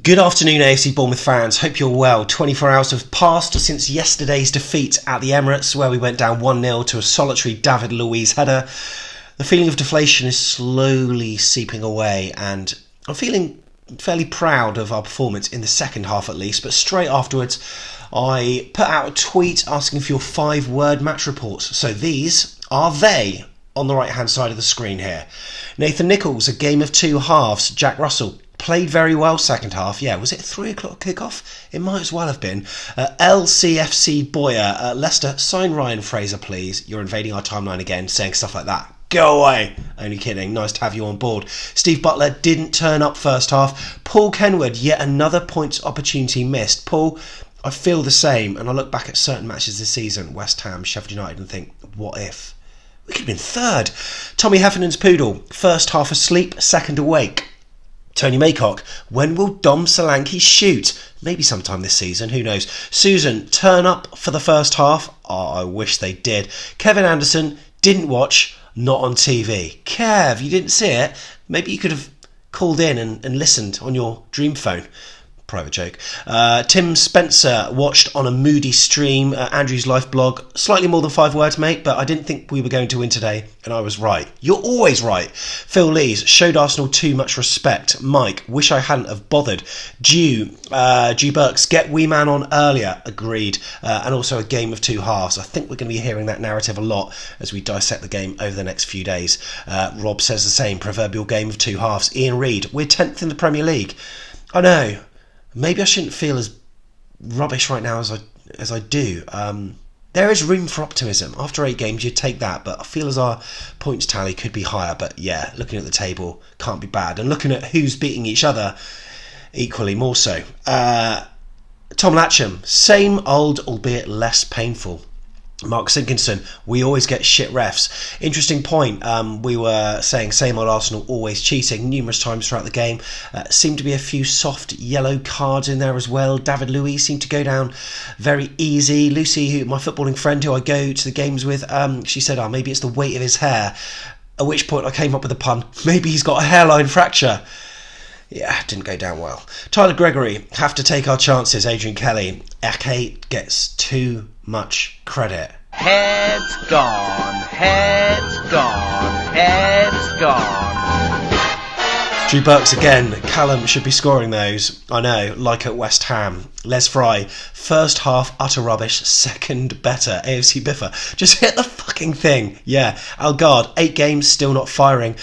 Good afternoon, AFC Bournemouth fans. Hope you're well. 24 hours have passed since yesterday's defeat at the Emirates, where we went down 1-0 to a solitary David Luiz header. The feeling of deflation is slowly seeping away, and I'm feeling fairly proud of our performance in the second half at least. But straight afterwards, I put out a tweet asking for your 5-word match reports. So these are they on the right-hand side of the screen here. Nathan Nichols, a game of two halves. Jack Russell played very well second half. Yeah, was it 3 o'clock kickoff? It might as well have been. LCFC Boyer, Leicester, sign Ryan Fraser, please. You're invading our timeline again, saying stuff like that. Go away. Only kidding. Nice to have you on board. Steve Butler didn't turn up first half. Paul Kenwood, yet another points opportunity missed. Paul, I feel the same, and I look back at certain matches this season, West Ham, Sheffield United, and think, what if? We could have been third. Tommy Heffernan's Poodle, first half asleep, second awake. Tony Maycock, when will Dom Solanke shoot? Maybe sometime this season, who knows. Susan, turn up for the first half. Oh, I wish they did. Kevin Anderson, didn't watch, not on TV. Kev, you didn't see it? Maybe you could have called in and listened on your dream phone. Private joke. Tim Spencer watched on a moody stream, Andrew's Life blog. Slightly more than 5 words, mate, but I didn't think we were going to win today, and I was right. You're always right. Phil Lees, showed Arsenal too much respect. Mike, wish I hadn't have bothered. G Burks, get Wee Man on earlier. Agreed. And also a game of two halves. I think we're going to be hearing that narrative a lot as we dissect the game over the next few days. Rob says the same, proverbial game of two halves. Ian Reid, we're 10th in the Premier League. I know. Maybe I shouldn't feel as rubbish right now as I do. There is room for optimism. After 8 games, you'd take that, but I feel as our points tally could be higher. But yeah, looking at the table, can't be bad. And looking at who's beating each other, equally more so. Tom Latcham, same old, albeit less painful. Mark Sinkinson, we always get shit refs. Interesting point. We were saying same old Arsenal always cheating numerous times throughout the game. Seemed to be a few soft yellow cards in there as well. David Luiz seemed to go down very easy. Lucy, my footballing friend who I go to the games with, she said, maybe it's the weight of his hair. At which point I came up with a pun. Maybe he's got a hairline fracture. Yeah, didn't go down well. Tyler Gregory, have to take our chances. Adrian Kelly, Ake gets too much credit. Heads gone, heads gone, heads gone. Drew Burks again. Callum should be scoring those. I know, like at West Ham. Les Fry, first half utter rubbish, second better. AFC Biffa, just hit the fucking thing. Yeah, Algard, 8 games, still not firing.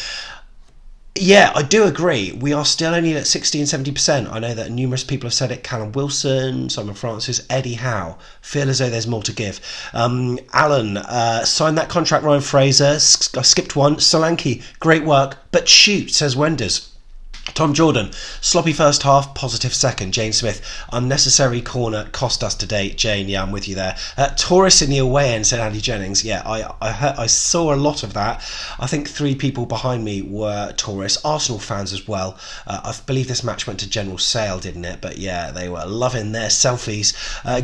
Yeah, I do agree. We are still only at 60 and 70%. I know that numerous people have said it. Callum Wilson, Simon Francis, Eddie Howe. Feel as though there's more to give. Alan, signed that contract, Ryan Fraser. I skipped one. Solanke, great work. But shoot, says Wenders. Tom Jordan, sloppy first half, positive second. Jane Smith, unnecessary corner, cost us today. Jane, yeah, I'm with you there. Taurus in the away end, said Andy Jennings. Yeah, I saw a lot of that. I think 3 people behind me were Taurus. Arsenal fans as well. I believe this match went to general sale, didn't it? But yeah, they were loving their selfies.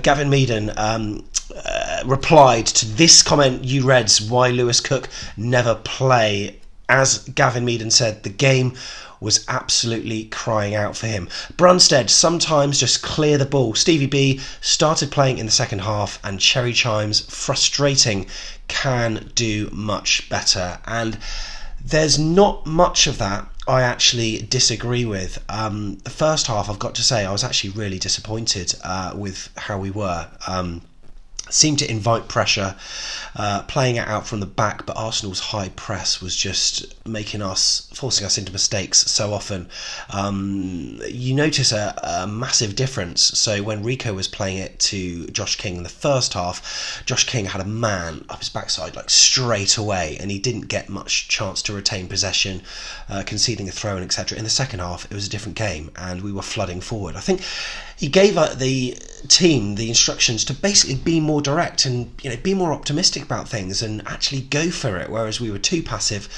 Gavin Meaden replied to this comment you read, why Lewis Cook never play. As Gavin Meaden said, the game was absolutely crying out for him. Brunstead, sometimes just clear the ball. Stevie B started playing in the second half, and Cherry Chimes, frustrating, can do much better. And there's not much of that I actually disagree with. The first half, I've got to say, I was actually really disappointed with how we were. Seemed to invite pressure, playing it out from the back, but Arsenal's high press was just forcing us into mistakes so often. You notice a massive difference. So when Rico was playing it to Josh King in the first half, Josh King had a man up his backside like straight away, and he didn't get much chance to retain possession, conceding a throw and etc. In the second half, it was a different game, and we were flooding forward. I think he gave the team the instructions to basically be more direct and be more optimistic about things and actually go for it, whereas we were too passive.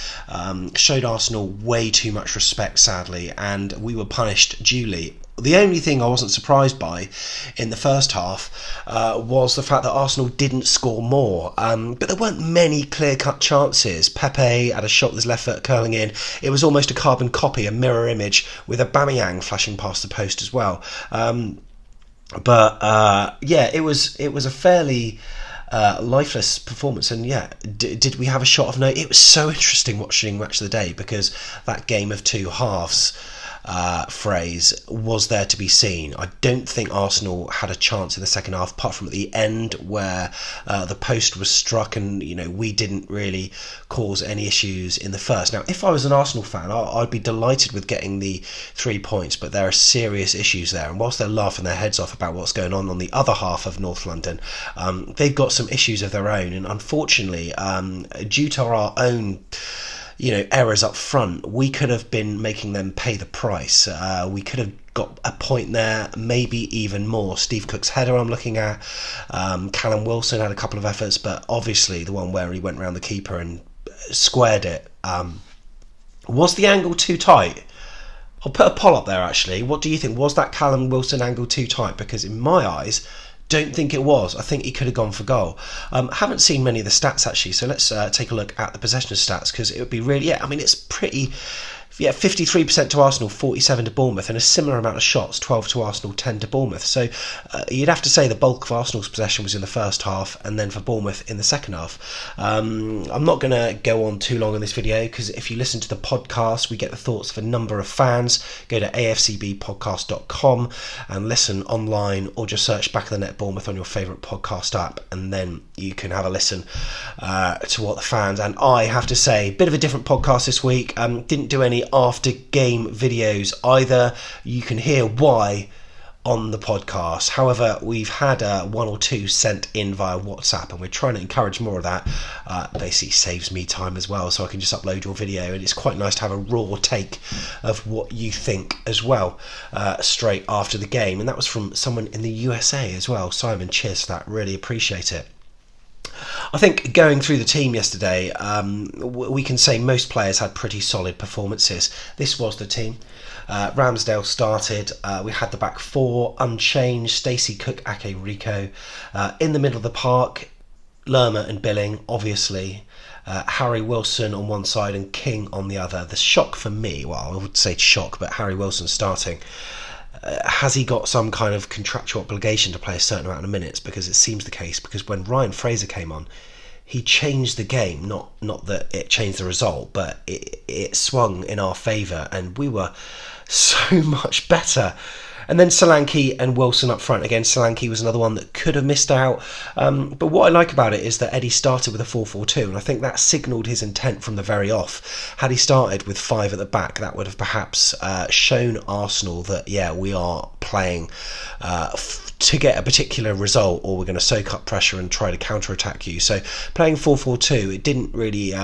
Showed Arsenal way too much respect, sadly, and we were punished duly. The only thing I wasn't surprised by in the first half was the fact that Arsenal didn't score more. But there weren't many clear-cut chances. Pepe had a shot with his left foot curling in. It was almost a carbon copy, a mirror image, with Aubameyang flashing past the post as well. It was a fairly lifeless performance, and did we have a shot of note? It was so interesting watching Match of the Day, because that game of two halves phrase was there to be seen. I don't think Arsenal had a chance in the second half, apart from at the end where the post was struck, and we didn't really cause any issues in the first. Now, if I was an Arsenal fan, I'd be delighted with getting the 3 points, but there are serious issues there, and whilst they're laughing their heads off about what's going on the other half of North London, they've got some issues of their own, and unfortunately, due to our own errors up front, we could have been making them pay the price. We could have got a point there, maybe even more. Steve Cook's header I'm looking at. Callum Wilson had a couple of efforts, but obviously the one where he went around the keeper and squared it. Was the angle too tight? I'll put a poll up there actually. What do you think? Was that Callum Wilson angle too tight? Because in my eyes, don't think it was. I think he could have gone for goal. Haven't seen many of the stats actually, so let's take a look at the possession stats, because it would be really, it's pretty, 53% to Arsenal, 47 to Bournemouth, and a similar amount of shots, 12 to Arsenal, 10 to Bournemouth. So you'd have to say the bulk of Arsenal's possession was in the first half, and then for Bournemouth in the second half. I'm not going to go on too long in this video, because if you listen to the podcast, we get the thoughts of a number of fans. Go to afcbpodcast.com and listen online, or just search Back of the Net Bournemouth on your favourite podcast app, and then you can have a listen to what the fans, and I have to say, bit of a different podcast this week. Didn't do any after game videos either. You can hear why on the podcast. However, we've had one or two sent in via WhatsApp, and we're trying to encourage more of that. Basically saves me time as well, so I can just upload your video, and it's quite nice to have a raw take of what you think as well, straight after the game. And that was from someone in the USA as well. Simon, cheers for that, really appreciate it. I think going through the team yesterday, we can say most players had pretty solid performances. This was the team. Ramsdale started. We had the back four unchanged: Stacey, Cook, Ake, Rico. In the middle of the park, Lerma and Billing, obviously. Harry Wilson on one side and King on the other. The shock for me, well, I would say shock, but Harry Wilson starting. Has he got some kind of contractual obligation to play a certain amount of minutes? Because it seems the case, because when Ryan Fraser came on, he changed the game. Not that it changed the result, but it swung in our favour, and we were so much better. And then Solanke and Wilson up front. Again, Solanke was another one that could have missed out. But what I like about it is that Eddie started with a 4-4-2, and I think that signalled his intent from the very off. Had he started with five at the back, that would have perhaps shown Arsenal that, we are playing to get a particular result, or we're going to soak up pressure and try to counter-attack you. So playing 4-4-2, it didn't really...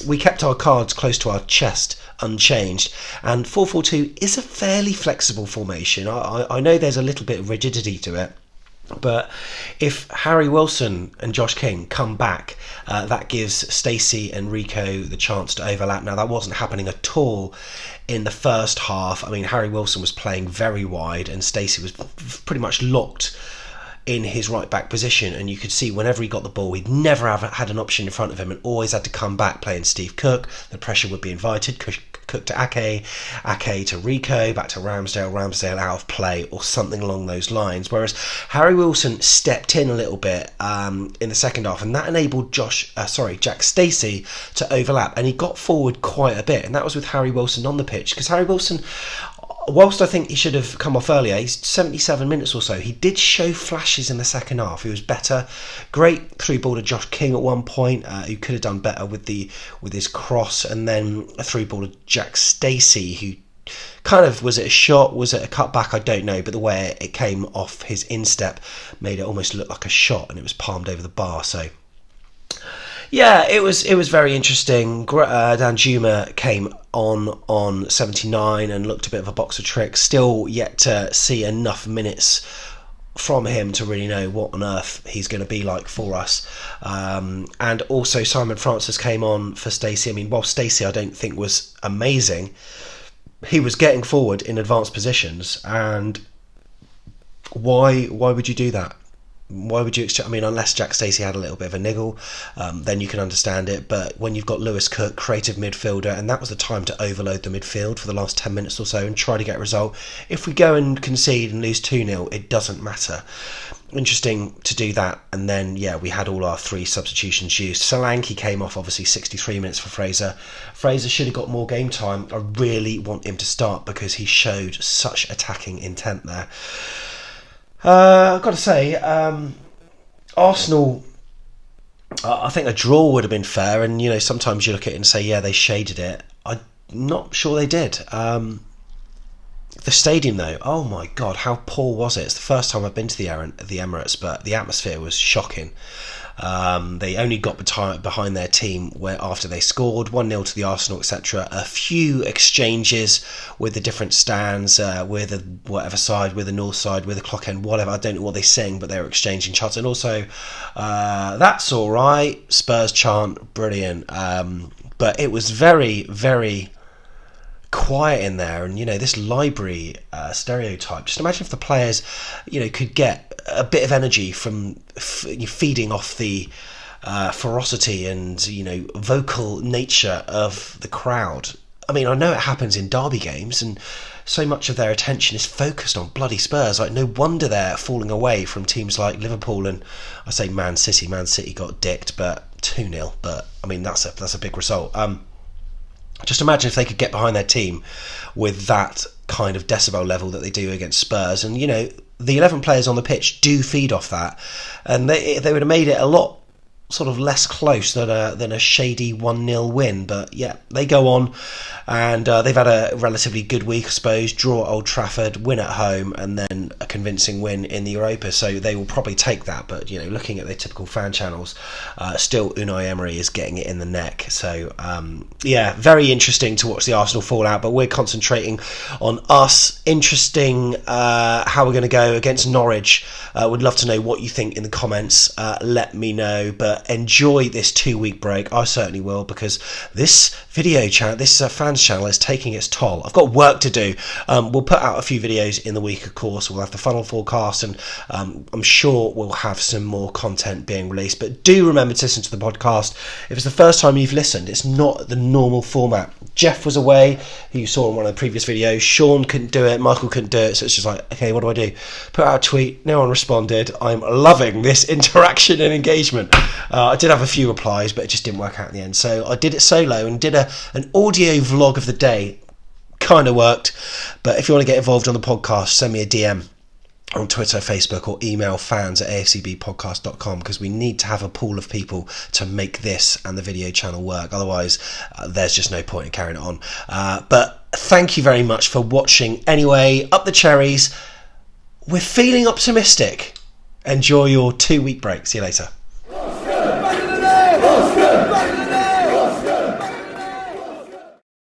we kept our cards close to our chest, unchanged, and 4-4-2 is a fairly flexible formation. I know there's a little bit of rigidity to it, but if Harry Wilson and Josh King come back, that gives Stacey and Rico the chance to overlap. Now, that wasn't happening at all in the first half. I mean, Harry Wilson was playing very wide, and Stacey was pretty much locked in his right back position, and you could see whenever he got the ball, he'd never had an option in front of him, and always had to come back playing Steve Cook. The pressure would be invited. Cook to Ake, Ake to Rico, back to Ramsdale out of play, or something along those lines. Whereas Harry Wilson stepped in a little bit in the second half, and that enabled Jack Stacey to overlap, and he got forward quite a bit, and that was with Harry Wilson on the pitch, because Harry Wilson, whilst I think he should have come off earlier, he's 77 minutes or so, he did show flashes in the second half. He was better. Great through ball to Josh King at one point, who could have done better with his cross, and then a through ball to Jack Stacey, who kind of, was it a shot, was it a cutback, I don't know, but the way it came off his instep made it almost look like a shot, and it was palmed over the bar. So yeah, it was very interesting. Dan Juma came on 79 and looked a bit of a box of tricks. Still yet to see enough minutes from him to really know what on earth he's going to be like for us. And also Simon Francis came on for Stacey. I mean, while Stacey I don't think was amazing, he was getting forward in advanced positions, and why would you do that? Why would you exchange? I mean, unless Jack Stacey had a little bit of a niggle, then you can understand it. But when you've got Lewis Cook, creative midfielder, and that was the time to overload the midfield for the last 10 minutes or so and try to get a result. If we go and concede and lose 2-0, it doesn't matter. Interesting to do that. And then, we had all our 3 substitutions used. Solanke came off, obviously, 63 minutes for Fraser. Fraser should have got more game time. I really want him to start because he showed such attacking intent there. I've got to say, Arsenal, I think a draw would have been fair, and sometimes you look at it and say, they shaded it. I'm not sure they did. The stadium, though, oh my god, how poor was it? It's the first time I've been to the Emirates, but the atmosphere was shocking. They only got behind their team after they scored 1-0 to the Arsenal, etc. A few exchanges with the different stands, with the whatever side, with the north side, with the clock end, whatever. I don't know what they sing, but they were exchanging chants. And also, that's all right, Spurs chant, brilliant. But it was very, very quiet in there, and this library stereotype. Just imagine if the players could get a bit of energy from feeding off the ferocity and vocal nature of the crowd. I mean, I know it happens in derby games, and so much of their attention is focused on bloody Spurs. Like, no wonder they're falling away from teams like Liverpool and I say Man City. Man City got dicked, but 2-0. But I mean, that's a big result. Just imagine if they could get behind their team with that kind of decibel level that they do against Spurs. And, the 11 players on the pitch do feed off that. And they would have made it a lot sort of less close than a shady 1-0 win. But, they go on. And they've had a relatively good week, I suppose. Draw at Old Trafford, win at home, and then a convincing win in the Europa. So they will probably take that. But, looking at their typical fan channels, still Unai Emery is getting it in the neck. So, very interesting to watch the Arsenal fallout. But we're concentrating on us. Interesting how we're going to go against Norwich. Would love to know what you think in the comments. Let me know. But enjoy this 2-week break. I certainly will, because this video channel, this fans channel is taking its toll. I've got work to do. We'll put out a few videos in the week, of course. We'll have the funnel forecast, and I'm sure we'll have some more content being released. But do remember to listen to the podcast. If it's the first time you've listened, it's not the normal format. Jeff was away, who you saw in one of the previous videos. Sean couldn't do it. Michael couldn't do it. So it's just like, okay, what do I do? Put out a tweet. No one responded. I'm loving this interaction and engagement. I did have a few replies, but it just didn't work out in the end. So I did it solo and did an audio vlog of the day. Kind of worked. But if you want to get involved on the podcast, send me a DM on Twitter, Facebook, or email fans@afcbpodcast.com, because we need to have a pool of people to make this and the video channel work. Otherwise, there's just no point in carrying it on. But thank you very much for watching. Anyway, up the cherries. We're feeling optimistic. Enjoy your 2-week break. See you later.